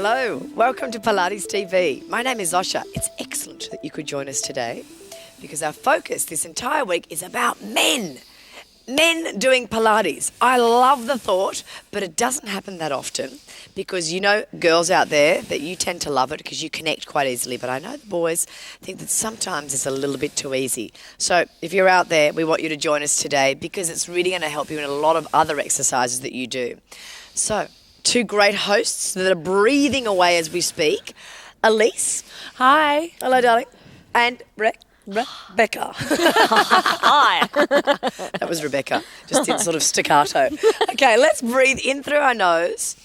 Hello, welcome to Pilates TV. My name is Osha. It's excellent that you could join us today because our focus this entire week is about men. Men doing Pilates. I love the thought, but it doesn't happen that often because you know, girls out there, that you tend to love it because you connect quite easily. But I know the boys think that sometimes it's a little bit too easy. So if you're out there, we want you to join us today because it's really going to help you in a lot of other exercises that you do. So, two great hosts that are breathing away as we speak. Elise. Hi. Hello, darling. And Rebecca. Hi. That was Rebecca, just in sort of staccato. Okay, let's breathe in through our nose,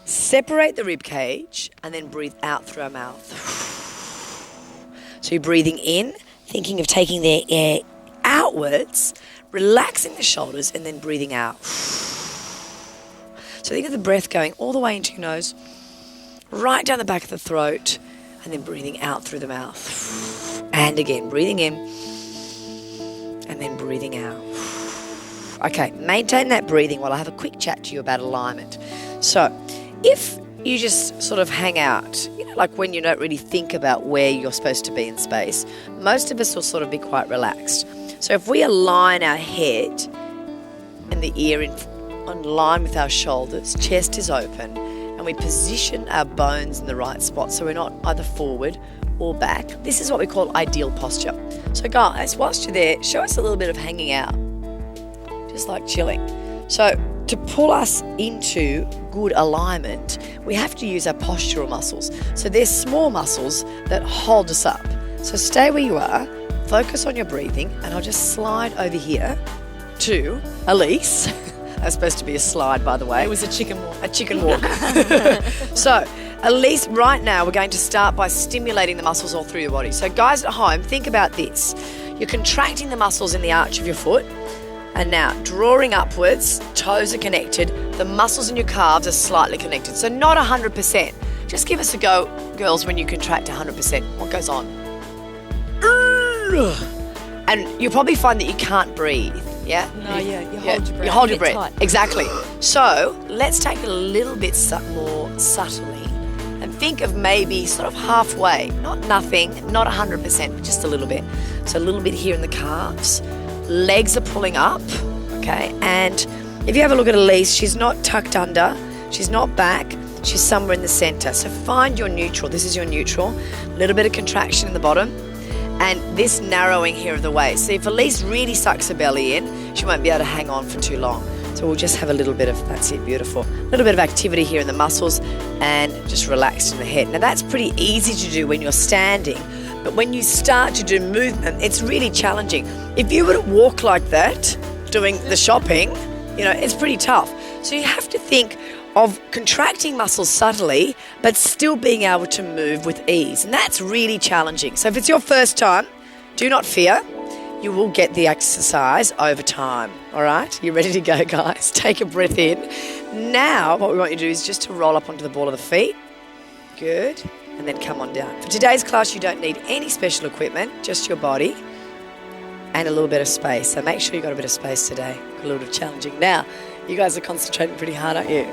separate the rib cage, and then breathe out through our mouth. So you're breathing in, thinking of taking the air outwards, relaxing the shoulders, and then breathing out. So think of the breath going all the way into your nose, right down the back of the throat, and then breathing out through the mouth. And again, breathing in, and then breathing out. Okay, maintain that breathing while I have a quick chat to you about alignment. So, if you just sort of hang out, you know, like when you don't really think about where you're supposed to be in space, most of us will sort of be quite relaxed. So if we align our head and the ear in line with our shoulders, chest is open, and we position our bones in the right spot so we're not either forward or back. This is what we call ideal posture. So guys, whilst you're there, show us a little bit of hanging out, just like chilling. So to pull us into good alignment, we have to use our postural muscles. So they're small muscles that hold us up. So stay where you are, focus on your breathing, and I'll just slide over here to Elise. That's supposed to be a slide, by the way. It was a chicken walk. A chicken walk. So, at least right now, we're going to start by stimulating the muscles all through your body. So, guys at home, think about this. You're contracting the muscles in the arch of your foot. And now, drawing upwards, toes are connected. The muscles in your calves are slightly connected. So, not 100%. Just give us a go, girls, when you contract 100%. What goes on? And you'll probably find that you can't breathe. Yeah? No, you hold your breath. You hold your breath. Tight. Exactly. So let's take it a little bit more subtly and think of maybe sort of halfway. Not nothing, not 100%, but just a little bit. So a little bit here in the calves. Legs are pulling up, okay? And if you have a look at Elise, she's not tucked under. She's not back. She's somewhere in the center. So find your neutral. This is your neutral. A little bit of contraction in the bottom. And this narrowing here of the waist. So if Elise really sucks her belly in, she won't be able to hang on for too long. So we'll just have a little bit of, that's it, beautiful. A little bit of activity here in the muscles and just relax in the head. Now that's pretty easy to do when you're standing, but when you start to do movement, it's really challenging. If you were to walk like that, doing the shopping, you know, it's pretty tough. So you have to think of contracting muscles subtly, but still being able to move with ease. And that's really challenging. So if it's your first time, do not fear. You will get the exercise over time. All right? You ready to go, guys? Take a breath in. Now, what we want you to do is just to roll up onto the ball of the feet. Good. And then come on down. For today's class, you don't need any special equipment, just your body and a little bit of space. So make sure you've got a bit of space today. A little bit challenging. Now, you guys are concentrating pretty hard, aren't you?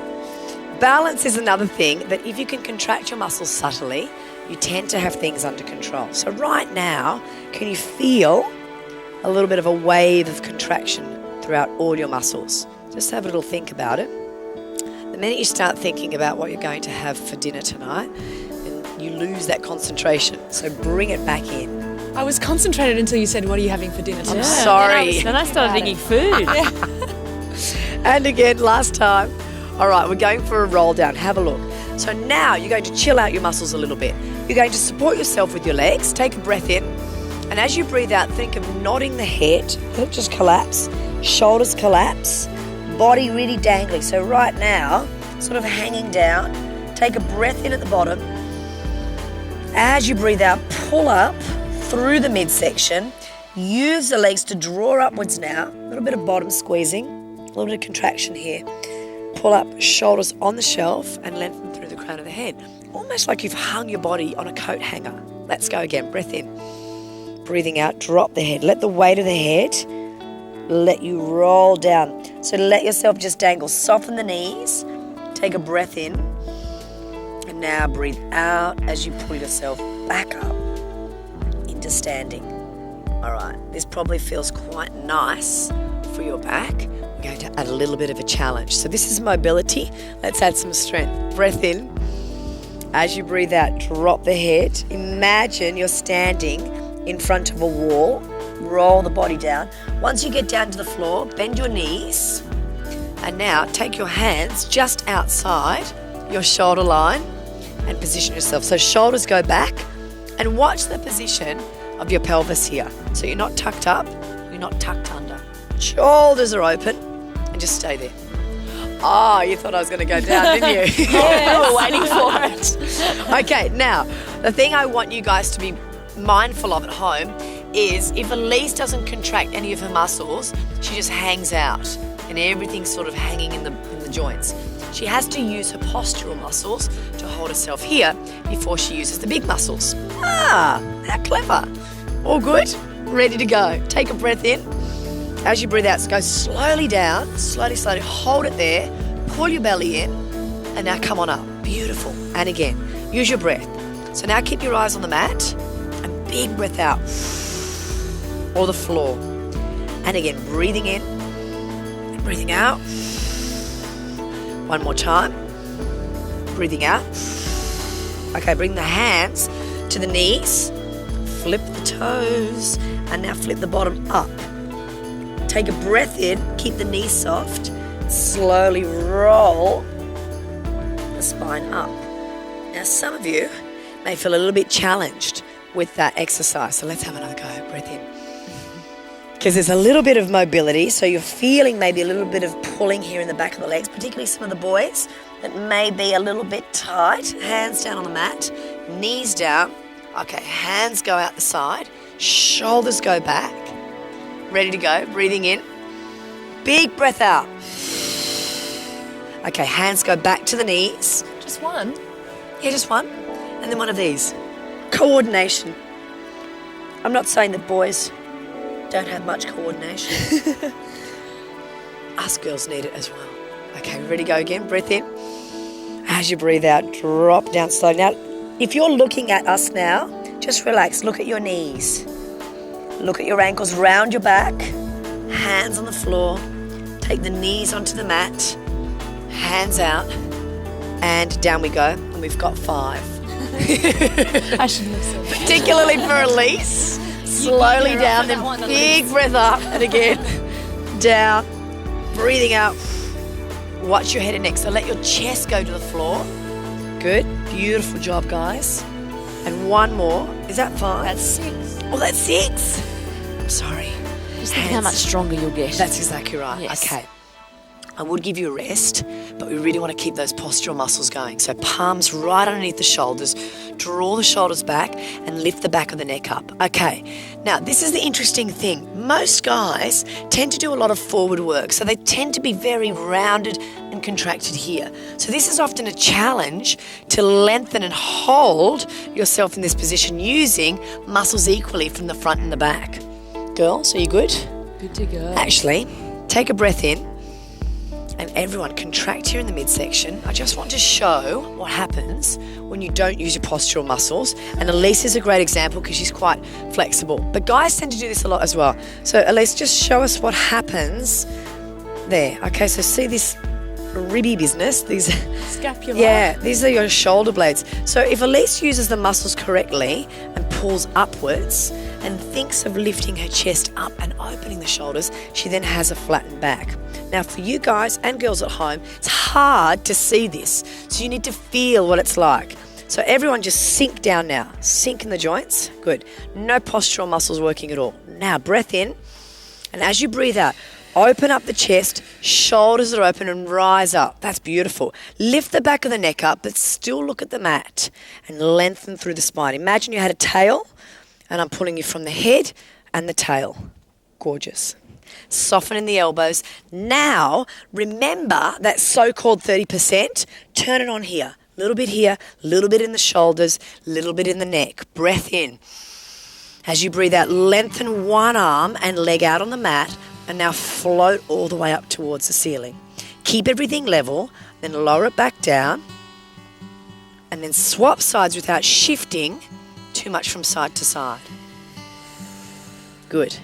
Balance is another thing that if you can contract your muscles subtly, you tend to have things under control. So right now, can you feel a little bit of a wave of contraction throughout all your muscles? Just have a little think about it. The minute you start thinking about what you're going to have for dinner tonight, then you lose that concentration. So bring it back in. I was concentrated until you said, what are you having for dinner tonight? I'm sorry. Then I started thinking food. And again, last time. All right, we're going for a roll down. Have a look. So now you're going to chill out your muscles a little bit. You're going to support yourself with your legs. Take a breath in. And as you breathe out, think of nodding the head. Let it just collapse. Shoulders collapse. Body really dangling. So right now, sort of hanging down. Take a breath in at the bottom. As you breathe out, pull up through the midsection. Use the legs to draw upwards now. A little bit of bottom squeezing. A little bit of contraction here. Pull up, shoulders on the shelf and lengthen through the crown of the head. Almost like you've hung your body on a coat hanger. Let's go again. Breath in. Breathing out, drop the head. Let the weight of the head let you roll down. So let yourself just dangle. Soften the knees. Take a breath in. now breathe out as you pull yourself back up into standing. All right, this probably feels quite nice for your back. We're going to add a little bit of a challenge. So this is mobility. Let's add some strength. Breath in. As you breathe out, drop the head. Imagine you're standing in front of a wall. Roll the body down. Once you get down to the floor, bend your knees. And now take your hands just outside your shoulder line and position yourself. So shoulders go back, and watch the position of your pelvis here. So you're not tucked up, you're not tucked under. Shoulders are open, and just stay there. Oh, you thought I was going to go down, didn't you? Yeah, we were waiting for it. Okay, now, the thing I want you guys to be mindful of at home is if Elise doesn't contract any of her muscles, she just hangs out and everything's sort of hanging in the joints. She has to use her postural muscles to hold herself here before she uses the big muscles. Ah, how clever. All good? Ready to go. Take a breath in. As you breathe out, go slowly down, slowly, hold it there, pull your belly in, and now come on up. Beautiful. And again, use your breath. So now keep your eyes on the mat, and big breath out, or the floor. And again, breathing in, and breathing out. One more time. Breathing out. Okay, bring the hands to the knees, flip the toes, and now flip the bottom up. Take a breath in, keep the knees soft, slowly roll the spine up. Now some of you may feel a little bit challenged with that exercise, so let's have another go. Breath in. Because there's a little bit of mobility, so you're feeling maybe a little bit of pulling here in the back of the legs, particularly some of the boys that may be a little bit tight. Hands down on the mat, knees down. Okay, hands go out the side, shoulders go back. Ready to go, breathing in. Big breath out. Okay, hands go back to the knees. Just one? Yeah, just one. And then one of these. Coordination. I'm not saying that boys don't have much coordination. Us girls need it as well. Okay, ready to go again. Breath in. As you breathe out, drop down slowly. Now, if you're looking at us now, just relax. Look at your knees. Look at your ankles, round your back, hands on the floor, take the knees onto the mat, hands out, and down we go, and we've got 5. I shouldn't have said that. Particularly for Elise, slowly down, then big breath up, and again, down, breathing out, watch your head and neck, so let your chest go to the floor. Good, beautiful job, guys. And one more, is that 5? That's 6. Oh, that's 6. I'm sorry. Just think how much stronger you'll get. That's exactly right. Yes. Okay. I would give you a rest, but we really want to keep those postural muscles going. So palms right underneath the shoulders, draw the shoulders back and lift the back of the neck up. Okay. Now, this is the interesting thing. Most guys tend to do a lot of forward work, so they tend to be very rounded and contracted here. So this is often a challenge to lengthen and hold yourself in this position using muscles equally from the front and the back. Girls, are you good? Good to go. Actually, take a breath in. And everyone contract here in the midsection. I just want to show what happens when you don't use your postural muscles. And Elise is a great example because she's quite flexible. But guys tend to do this a lot as well. So Elise, just show us what happens there. Okay, so see this ribby business? These Scapular. Yeah, these are your shoulder blades. So if Elise uses the muscles correctly and pulls upwards and thinks of lifting her chest up and opening the shoulders, she then has a flattened back. Now for you guys and girls at home, it's hard to see this. So you need to feel what it's like. So everyone just sink down now. Sink in the joints. Good. No postural muscles working at all. Now breath in. And as you breathe out, open up the chest, shoulders are open and rise up. That's beautiful. Lift the back of the neck up, but still look at the mat and lengthen through the spine. Imagine you had a tail and I'm pulling you from the head and the tail. Gorgeous. Soften in the elbows. Now, remember that so-called 30%. Turn it on here. A little bit here, a little bit in the shoulders, a little bit in the neck. Breath in. As you breathe out, lengthen one arm and leg out on the mat and now float all the way up towards the ceiling. Keep everything level, then lower it back down. And then swap sides without shifting too much from side to side. Good.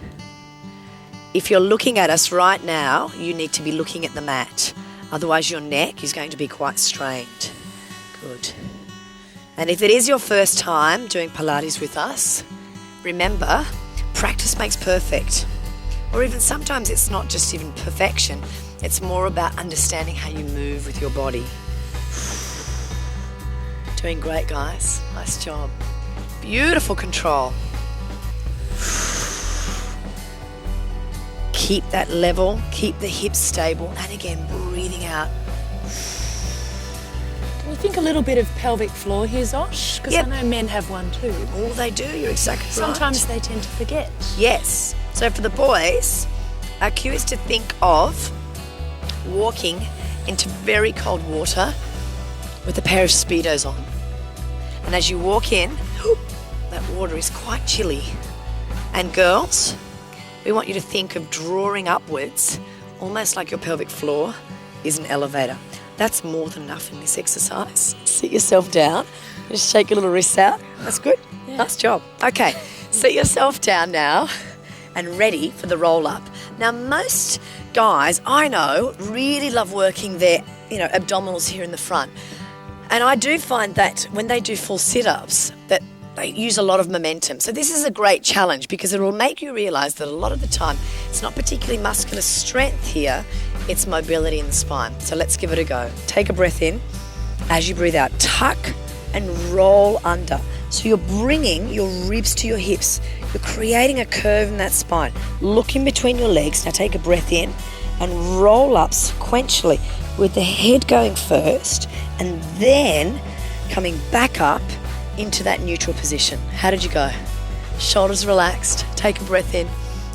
If you're looking at us right now, you need to be looking at the mat. Otherwise, your neck is going to be quite strained. Good. And if it is your first time doing Pilates with us, remember, practice makes perfect. Or even sometimes it's not just even perfection. It's more about understanding how you move with your body. Doing great, guys. Nice job. Beautiful control. Keep that level, keep the hips stable, and again, breathing out. Can we think a little bit of pelvic floor here, Zosh? Because Yep. I know men have one too. Oh, they do, you're exactly right. Sometimes they tend to forget. Yes. So for the boys, our cue is to think of walking into very cold water with a pair of Speedos on. And as you walk in, that water is quite chilly. And girls, we want you to think of drawing upwards, almost like your pelvic floor is an elevator. That's more than enough in this exercise. Sit yourself down, just shake your little wrists out. That's good. Yeah. Nice job. Okay, sit yourself down now and ready for the roll up. Now, most guys I know really love working their, abdominals here in the front. And I do find that when they do full sit-ups, that they use a lot of momentum. So this is a great challenge because it will make you realise that a lot of the time it's not particularly muscular strength here, it's mobility in the spine. So let's give it a go. Take a breath in. As you breathe out, tuck and roll under. So you're bringing your ribs to your hips. You're creating a curve in that spine. Look in between your legs. Now take a breath in and roll up sequentially with the head going first and then coming back up into that neutral position. How did you go? Shoulders relaxed. Take a breath in.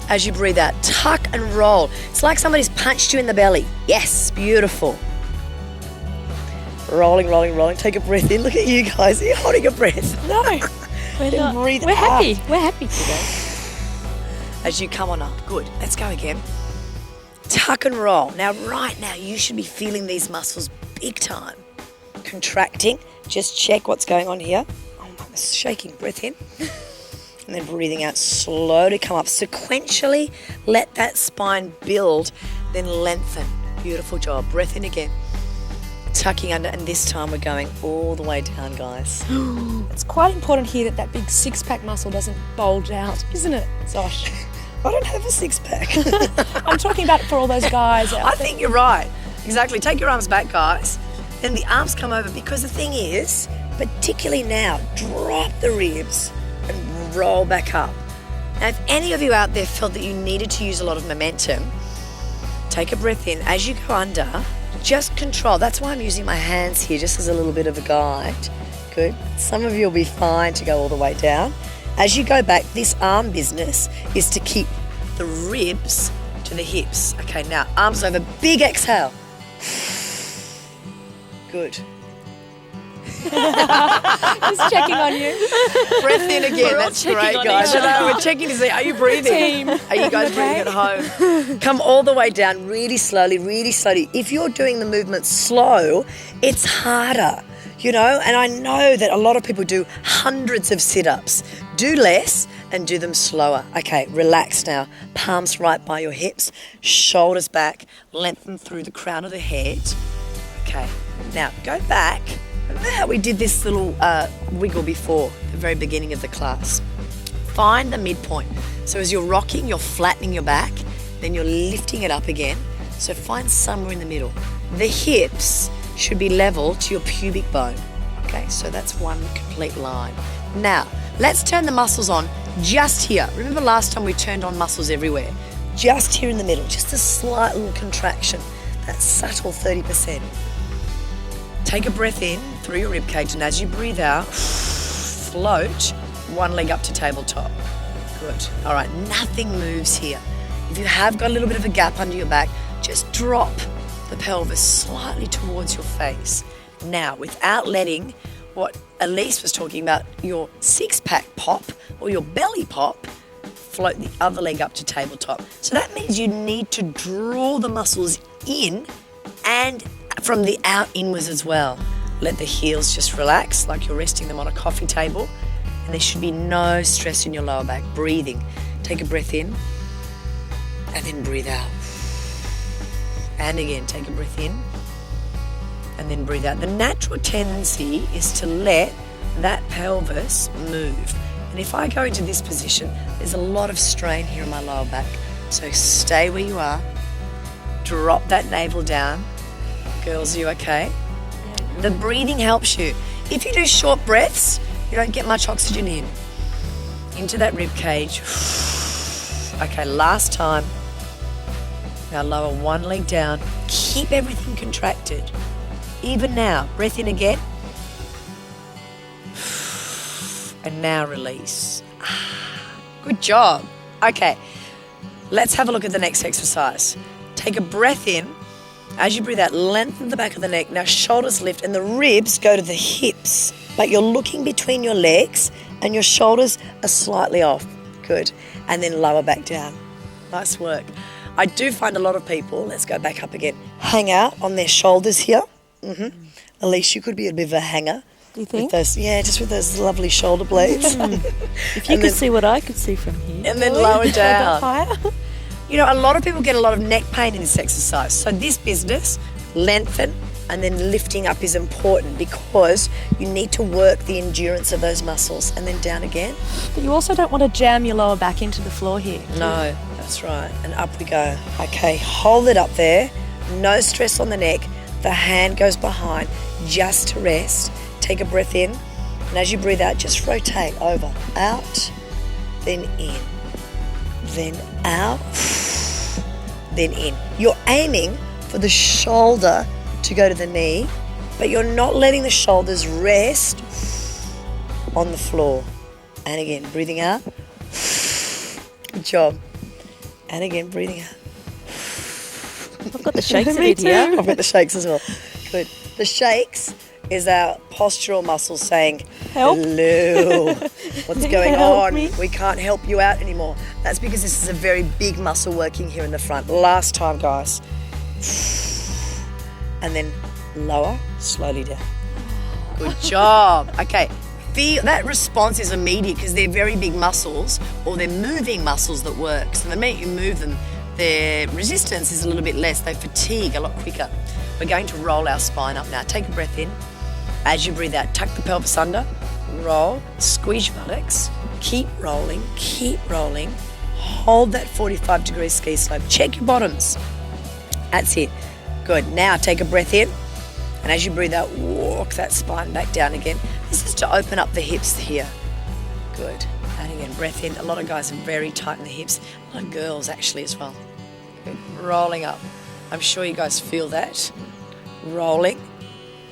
As you breathe out, tuck and roll. It's like somebody's punched you in the belly. Yes, beautiful. Rolling, rolling, rolling. Take a breath in. Look at you guys. You're holding a breath. No, we're Then not. breathe We're out. happy. We're happy today. As you come on up. Good. Let's go again. Tuck and roll. Now, right now, you should be feeling these muscles big time. Contracting. Just check what's going on here. Oh, I'm shaking. Breath in. And then breathing out. Slowly come up. Sequentially, let that spine build, then lengthen. Beautiful job. Breath in again. Tucking under, and this time we're going all the way down, guys. It's quite important here that big six-pack muscle doesn't bulge out, isn't it, Zosh? I don't have a six-pack. I'm talking about it for all those guys out I there. think you're right. Exactly. Take your arms back, guys. Then the arms come over because the thing is, particularly now, drop the ribs and roll back up. Now, if any of you out there felt that you needed to use a lot of momentum, take a breath in. As you go under, just control. That's why I'm using my hands here, just as a little bit of a guide. Good. Some of you will be fine to go all the way down. As you go back, this arm business is to keep the ribs to the hips. Okay, now arms over. Big exhale. Good. Just checking on you. Breath in again. That's checking great, on guys. each I know, other. we're checking to see, are you breathing? Team. Are you guys breathing at home? Come all the way down really slowly, really slowly. If you're doing the movement slow, it's harder, and I know that a lot of people do hundreds of sit-ups. Do less and do them slower. Okay, relax now. Palms right by your hips, shoulders back, lengthen through the crown of the head. Okay, now go back. Remember how we did this little wiggle before, the very beginning of the class? Find the midpoint. So as you're rocking, you're flattening your back, then you're lifting it up again. So find somewhere in the middle. The hips should be level to your pubic bone. Okay, so that's one complete line. Now, let's turn the muscles on just here. Remember last time we turned on muscles everywhere? Just here in the middle, just a slight little contraction. That subtle 30%. Take a breath in through your ribcage, and as you breathe out, float one leg up to tabletop. Good. All right, nothing moves here. If you have got a little bit of a gap under your back, just drop the pelvis slightly towards your face. Now, without letting what Elise was talking about, your six-pack pop or your belly pop, float the other leg up to tabletop. So that means you need to draw the muscles in and from the out inwards as well. Let the heels just relax like you're resting them on a coffee table. And there should be no stress in your lower back. Breathing. Take a breath in and then breathe out. And again, take a breath in and then breathe out. The natural tendency is to let that pelvis move. And if I go into this position, there's a lot of strain here in my lower back. So stay where you are. Drop that navel down. Girls, are you okay? The breathing helps you. If you do short breaths, you don't get much oxygen into that rib cage. Okay, last time. Now lower one leg down. Keep everything contracted. Even now, breath in again. And now release. Good job. Okay, let's have a look at the next exercise. Take a breath in. As you breathe out, lengthen the back of the neck. Now shoulders lift and the ribs go to the hips. But you're looking between your legs and your shoulders are slightly off. Good. And then lower back down. Nice work. I do find a lot of people, let's go back up again, hang out on their shoulders here. Elise, you could be a bit of a hanger. Do you think? Just with those lovely shoulder blades. If you could see what I could see from here. And then lower down. Higher. You know, a lot of people get a lot of neck pain in this exercise. So this business, lengthen and then lifting up is important because you need to work the endurance of those muscles and then down again. But you also don't want to jam your lower back into the floor here. No, that's right. And up we go. Okay, hold it up there. No stress on the neck. The hand goes behind just to rest. Take a breath in. And as you breathe out, just rotate over. Out, then in. Then out, then in. You're aiming for the shoulder to go to the knee, but you're not letting the shoulders rest on the floor. And again, breathing out. Good job. And again, breathing out. I've got the shakes a bit here. I've got the shakes as well. Good. The shakes is our postural muscles saying, Help. hello, what's going Help on? me. We can't help you out anymore. That's because this is a very big muscle working here in the front. Last time, guys. And then lower, slowly down. Good job. Okay, feel that response is immediate because they're very big muscles or they're moving muscles that work. So the minute you move them, their resistance is a little bit less. They fatigue a lot quicker. We're going to roll our spine up now. Take a breath in. As you breathe out, tuck the pelvis under, roll, squeeze your buttocks, keep rolling, hold that 45-degree ski slope. Check your bottoms. That's it. Good. Now take a breath in, and as you breathe out, walk that spine back down again. This is to open up the hips here. Good. And again, breath in. A lot of guys are very tight in the hips. A lot of girls actually as well. Good. Rolling up. I'm sure you guys feel that. Rolling.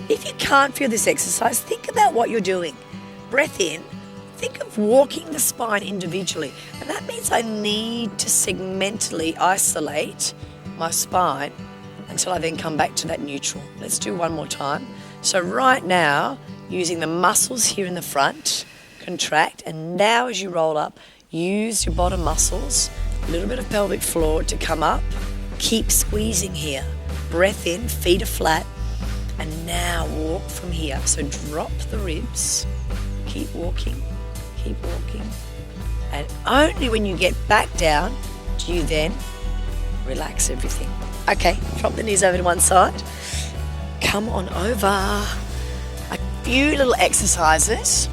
If you can't feel this exercise, think about what you're doing. Breath in. Think of walking the spine individually. And that means I need to segmentally isolate my spine until I then come back to that neutral. Let's do one more time. So right now, using the muscles here in the front, contract, and now as you roll up, use your bottom muscles, a little bit of pelvic floor to come up. Keep squeezing here. Breath in, feet are flat, and now walk from here. So drop the ribs, keep walking, and only when you get back down do you then relax everything. Okay, drop the knees over to one side. Come on over. A few little exercises.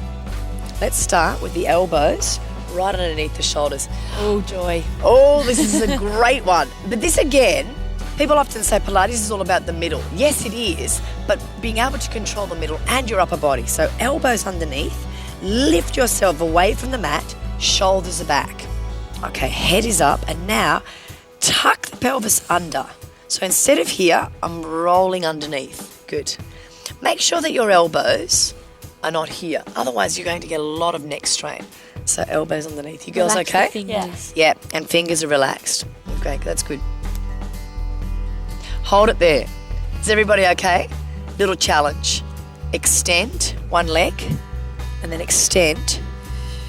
Let's start with the elbows right underneath the shoulders. Oh, joy. Oh, this is a great one. But this again, people often say Pilates is all about the middle. Yes, it is, but being able to control the middle and your upper body. So elbows underneath, lift yourself away from the mat, shoulders are back. Okay, head is up, and now tuck the pelvis under. So instead of here, I'm rolling underneath. Good. Make sure that your elbows are not here. Otherwise, you're going to get a lot of neck strain. So elbows underneath. You girls Relax okay? the fingers. Yeah, and fingers are relaxed. Okay, that's good. Hold it there. Is everybody okay? Little challenge. Extend one leg and then extend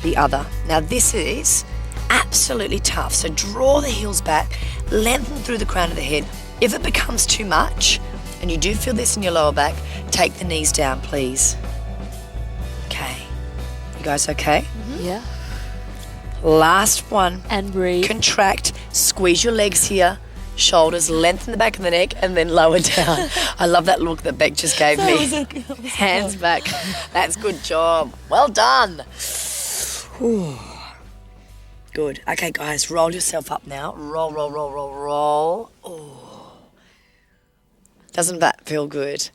the other. Now this is absolutely tough. So draw the heels back, lengthen through the crown of the head. If it becomes too much and you do feel this in your lower back, take the knees down, please. Okay. You guys okay? Yeah. Last one. And breathe. Contract, squeeze your legs here, shoulders, lengthen the back of the neck, and then lower down. I love that look that Beck just gave me. Hands back. That's good job. Well done. Whew. Good. Okay, guys, roll yourself up now. Roll, roll, roll, roll, roll. Oh. Doesn't that feel good?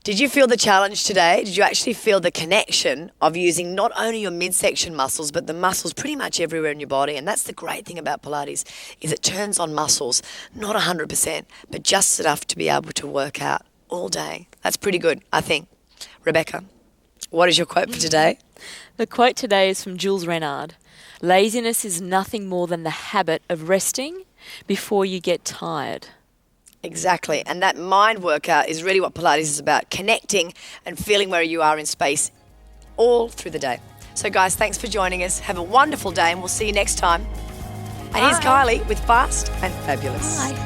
Did you feel the challenge today? Did you actually feel the connection of using not only your midsection muscles, but the muscles pretty much everywhere in your body? And that's the great thing about Pilates, is it turns on muscles, not 100%, but just enough to be able to work out all day. That's pretty good, I think. Rebecca, what is your quote for today? The quote today is from Jules Renard. Laziness is nothing more than the habit of resting before you get tired. Exactly. And that mind workout is really what Pilates is about, connecting and feeling where you are in space all through the day. So, guys, thanks for joining us. Have a wonderful day, and we'll see you next time. And here's Kylie with Fast and Fabulous. Bye.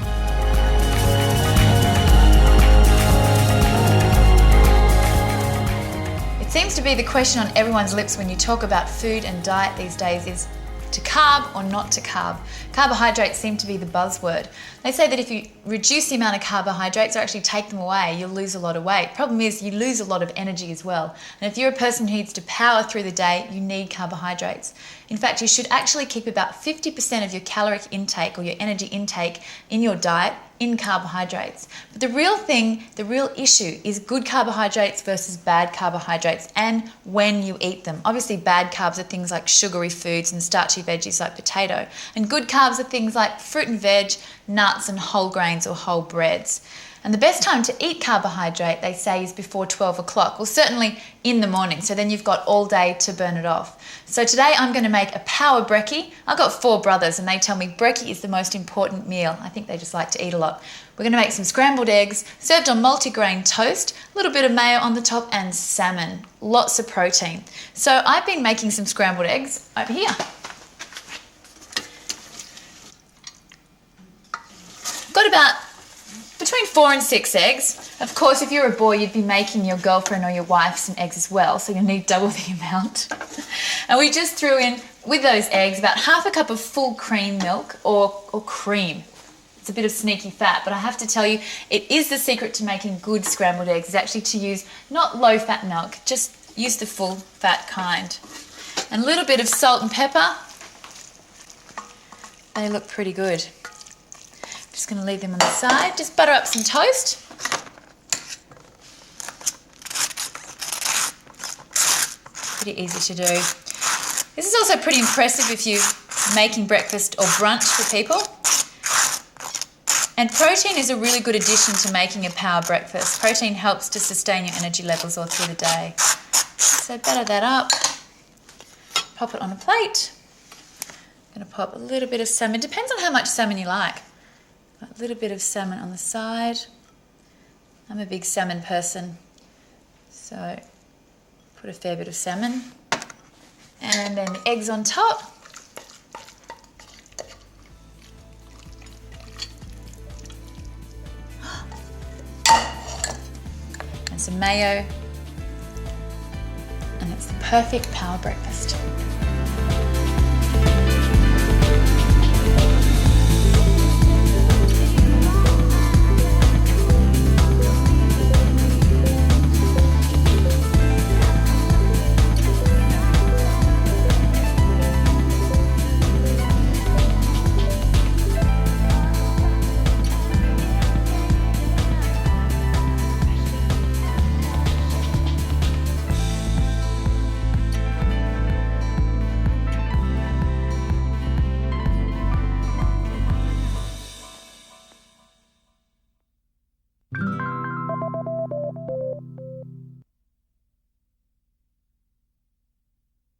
It seems to be the question on everyone's lips when you talk about food and diet these days is to carb or not to carb. Carbohydrates seem to be the buzzword. They say that if you reduce the amount of carbohydrates or actually take them away, you'll lose a lot of weight. Problem is, you lose a lot of energy as well. And if you're a person who needs to power through the day, you need carbohydrates. In fact, you should actually keep about 50% of your caloric intake or your energy intake in your diet in carbohydrates. But the real thing, the real issue is good carbohydrates versus bad carbohydrates and when you eat them. Obviously, bad carbs are things like sugary foods and starchy veggies like potato. And good carbs are things like fruit and veg, nuts and whole grains or whole breads. And the best time to eat carbohydrate, they say, is before 12 o'clock. Well, certainly in the morning, so then you've got all day to burn it off. So today I'm going to make a power brekkie. I've got 4 brothers and they tell me brekkie is the most important meal. I think they just like to eat a lot. We're going to make some scrambled eggs, served on multigrain toast, a little bit of mayo on the top and salmon. Lots of protein. So I've been making some scrambled eggs over here. Got about between 4 and 6 eggs. Of course, if you're a boy, you'd be making your girlfriend or your wife some eggs as well, so you'll need double the amount. And we just threw in, with those eggs, about half a cup of full cream milk or cream. It's a bit of sneaky fat, but I have to tell you, it is the secret to making good scrambled eggs, is actually to use not low-fat milk, just use the full-fat kind. And a little bit of salt and pepper. They look pretty good. Just going to leave them on the side. Just butter up some toast. Pretty easy to do. This is also pretty impressive if you're making breakfast or brunch for people. And protein is a really good addition to making a power breakfast. Protein helps to sustain your energy levels all through the day. So batter that up. Pop it on a plate. I'm going to pop a little bit of salmon. Depends on how much salmon you like. A little bit of salmon on the side. I'm a big salmon person, so put a fair bit of salmon. And then the eggs on top. And some mayo. And it's the perfect power breakfast.